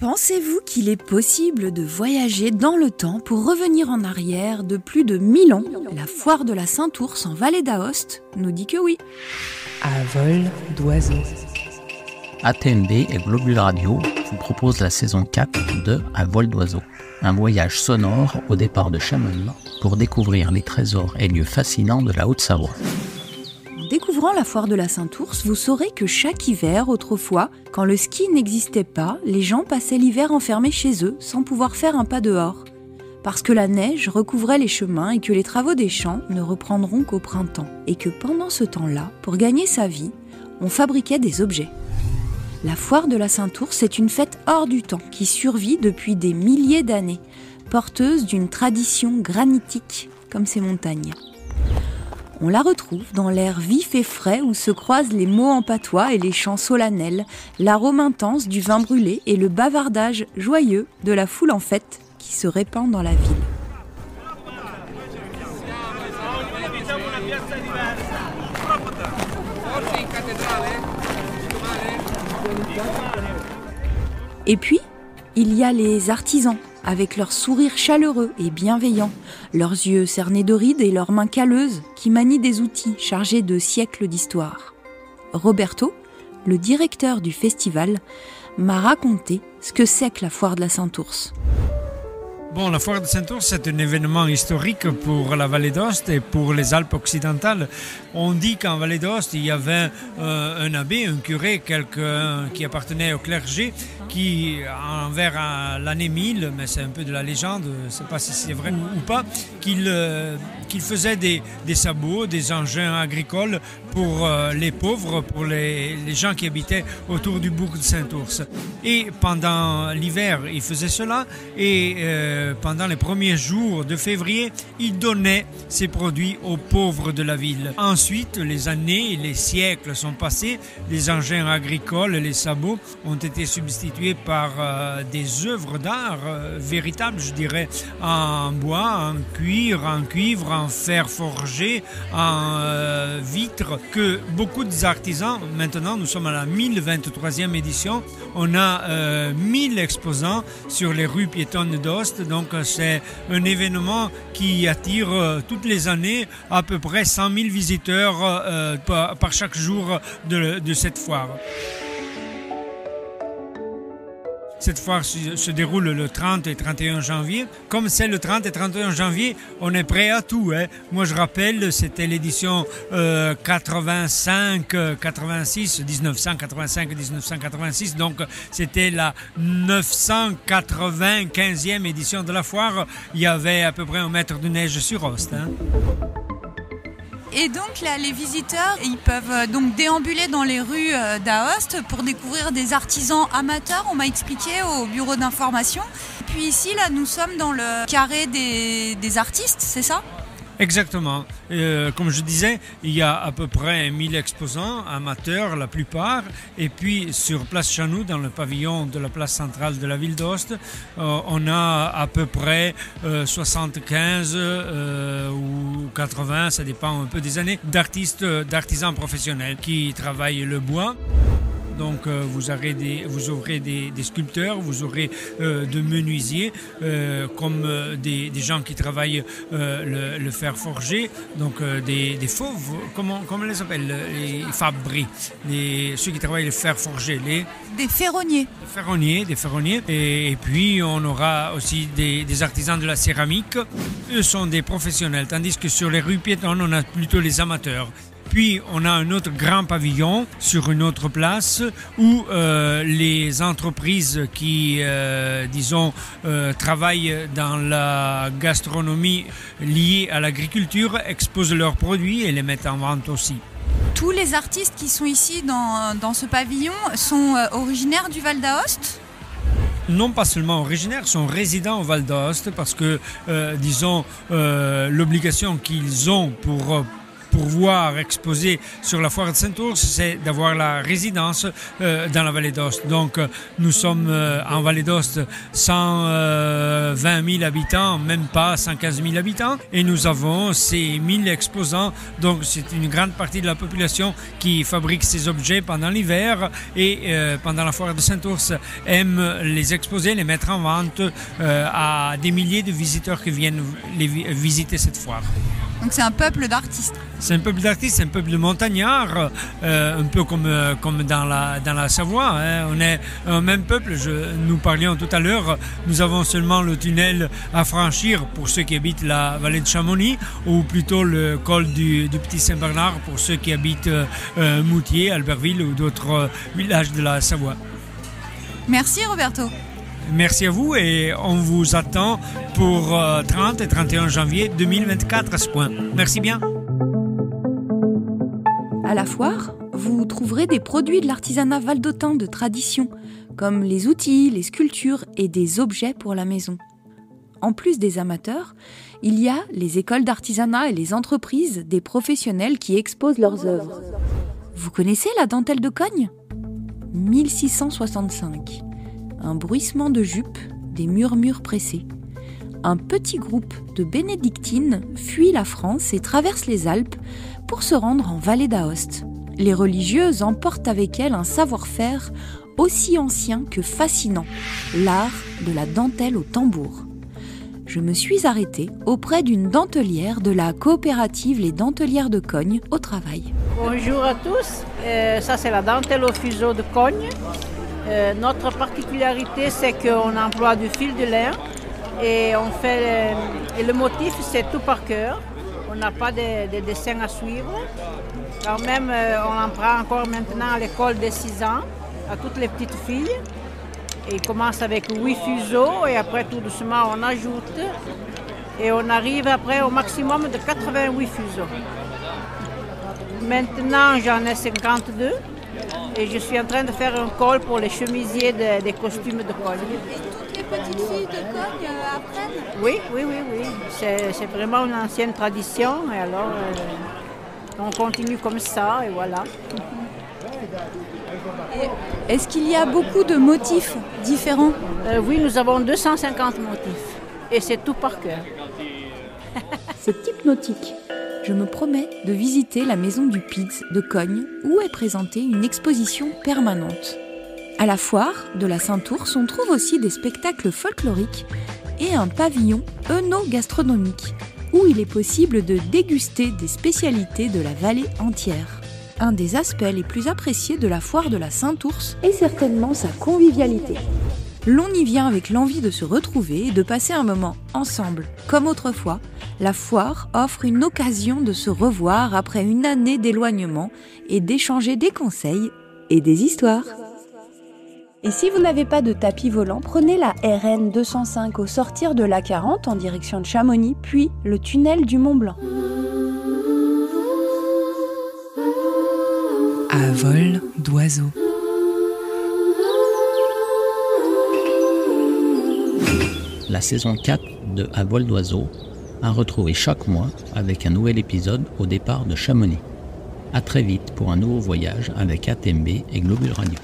Pensez-vous qu'il est possible de voyager dans le temps pour revenir en arrière de plus de 1000 ans ? La foire de la Saint-Ours en Vallée d'Aoste nous dit que oui. À vol d'oiseau. ATMB et Globule Radio vous proposent la saison 4 de À vol d'oiseau. Un voyage sonore au départ de Chamonix pour découvrir les trésors et lieux fascinants de la Haute-Savoie. En découvrant la foire de la Saint-Ours, vous saurez que chaque hiver, autrefois, quand le ski n'existait pas, les gens passaient l'hiver enfermés chez eux sans pouvoir faire un pas dehors. Parce que la neige recouvrait les chemins et que les travaux des champs ne reprendront qu'au printemps. Et que pendant ce temps-là, pour gagner sa vie, on fabriquait des objets. La foire de la Saint-Ours est une fête hors du temps qui survit depuis des milliers d'années, porteuse d'une tradition granitique comme ces montagnes. On la retrouve dans l'air vif et frais où se croisent les mots en patois et les chants solennels, l'arôme intense du vin brûlé et le bavardage joyeux de la foule en fête qui se répand dans la ville. Et puis, il y a les artisans, avec leurs sourires chaleureux et bienveillants, leurs yeux cernés de rides et leurs mains calleuses qui manient des outils chargés de siècles d'histoire. Roberto, le directeur du festival, m'a raconté ce que c'est que la foire de la Saint-Ours. Bon, la foire de Saint-Ours, c'est un événement historique pour la Vallée d'Aoste et pour les Alpes occidentales. On dit qu'en Vallée d'Aoste, il y avait un abbé, un curé, quelqu'un qui appartenait au clergé, qui, envers l'année 1000, mais c'est un peu de la légende, je ne sais pas si c'est vrai ou pas, qu'il faisait des sabots, des engins agricoles pour les pauvres, pour les gens qui habitaient autour du bourg de Saint-Ours. Et pendant l'hiver, il faisait cela et pendant les premiers jours de février, il donnait ses produits aux pauvres de la ville. Ensuite, les années et les siècles sont passés, les engins agricoles, les sabots ont été substitués par des œuvres d'art véritables, je dirais, en bois, en cuir, en cuivre, en fer forgé, en vitre, que beaucoup d'artisans, maintenant nous sommes à la 1023e édition, on a 1000 exposants sur les rues piétonnes d'Aoste. Donc c'est un événement qui attire toutes les années à peu près 100 000 visiteurs par chaque jour de cette foire. Cette foire se déroule le 30 et 31 janvier. Comme c'est le 30 et 31 janvier, on est prêt à tout. Moi, je rappelle, c'était l'édition 85-86, 1985-1986. Donc, c'était la 995e édition de la foire. Il y avait à peu près 1 mètre de neige sur Aoste. Et donc là, les visiteurs, ils peuvent donc déambuler dans les rues d'Aoste pour découvrir des artisans amateurs, on m'a expliqué au bureau d'information. Puis ici, là, nous sommes dans le carré des artistes, c'est ça ? Exactement. Comme je disais, il y a à peu près 1000 exposants, amateurs la plupart. Et puis sur Place Chanou, dans le pavillon de la place centrale de la ville d'Aoste, on a à peu près 75 ou 80, ça dépend un peu des années, d'artisans professionnels qui travaillent le bois. Donc vous aurez des sculpteurs, vous aurez de menuisiers, comme des gens qui travaillent le fer forgé, donc des fauves, comment on les appelle, les fabbris, ceux qui travaillent le fer forgé, des ferronniers. Des ferronniers. Et puis on aura aussi des artisans de la céramique. Eux sont des professionnels, tandis que sur les rues piétonnes, on a plutôt les amateurs. Puis on a un autre grand pavillon sur une autre place où les entreprises qui, travaillent dans la gastronomie liée à l'agriculture exposent leurs produits et les mettent en vente aussi. Tous les artistes qui sont ici dans ce pavillon sont originaires du Val d'Aoste ? Non pas seulement originaires, sont résidents au Val d'Aoste parce que, l'obligation qu'ils ont pour pouvoir exposer sur la foire de Saint-Ours, c'est d'avoir la résidence dans la vallée d'Aoste. Donc nous sommes en vallée d'Aoste 120 000 habitants, même pas 115 000 habitants, et nous avons ces 1000 exposants. Donc c'est une grande partie de la population qui fabrique ces objets pendant l'hiver et pendant la foire de Saint-Ours aime les exposer, les mettre en vente à des milliers de visiteurs qui viennent visiter cette foire. Donc c'est un peuple d'artistes. C'est un peuple d'artistes, c'est un peuple de montagnards, un peu comme dans la Savoie. Hein. On est un même peuple. Nous parlions tout à l'heure, nous avons seulement le tunnel à franchir pour ceux qui habitent la vallée de Chamonix, ou plutôt le col du Petit Saint-Bernard pour ceux qui habitent Moutier, Albertville ou d'autres villages de la Savoie. Merci Roberto. Merci à vous et on vous attend pour 30 et 31 janvier 2024 à ce point. Merci bien. À la foire, vous trouverez des produits de l'artisanat valdôtain de tradition, comme les outils, les sculptures et des objets pour la maison. En plus des amateurs, il y a les écoles d'artisanat et les entreprises des professionnels qui exposent leurs œuvres. Vous connaissez la dentelle de Cogne ? 1665. Un bruissement de jupes, des murmures pressés. Un petit groupe de bénédictines fuit la France et traverse les Alpes pour se rendre en vallée d'Aoste. Les religieuses emportent avec elles un savoir-faire aussi ancien que fascinant, l'art de la dentelle au tambour. Je me suis arrêtée auprès d'une dentelière de la coopérative Les Dentelières de Cogne au travail. Bonjour à tous, ça c'est la dentelle au fuseau de Cogne. Notre particularité, c'est qu'on emploie du fil de lin et on fait et le motif, c'est tout par cœur. On n'a pas de dessin à suivre. Alors même, on en prend encore maintenant à l'école des 6 ans, à toutes les petites filles. Et il commence avec 8 fuseaux et après tout doucement on ajoute. Et on arrive après au maximum de 88 fuseaux. Maintenant, j'en ai 52. Et je suis en train de faire un col pour les chemisiers des costumes de Cogne. Et toutes les petites filles de Cogne apprennent ? Oui. C'est vraiment une ancienne tradition. Et alors, on continue comme ça et voilà. Et est-ce qu'il y a beaucoup de motifs différents ? Oui, nous avons 250 motifs. Et c'est tout par cœur. C'est hypnotique. Je me promets de visiter la maison du Piz de Cogne où est présentée une exposition permanente. À la foire de la Saint-Ours, on trouve aussi des spectacles folkloriques et un pavillon œno-gastronomique où il est possible de déguster des spécialités de la vallée entière. Un des aspects les plus appréciés de la foire de la Saint-Ours est certainement sa convivialité. L'on y vient avec l'envie de se retrouver et de passer un moment ensemble. Comme autrefois, la foire offre une occasion de se revoir après une année d'éloignement et d'échanger des conseils et des histoires. Et si vous n'avez pas de tapis volant, prenez la RN 205 au sortir de l'A40 en direction de Chamonix, puis le tunnel du Mont-Blanc. À vol d'oiseau. La saison 4 de À vol d'oiseau à retrouver chaque mois avec un nouvel épisode au départ de Chamonix. À très vite pour un nouveau voyage avec ATMB et Globule Radio.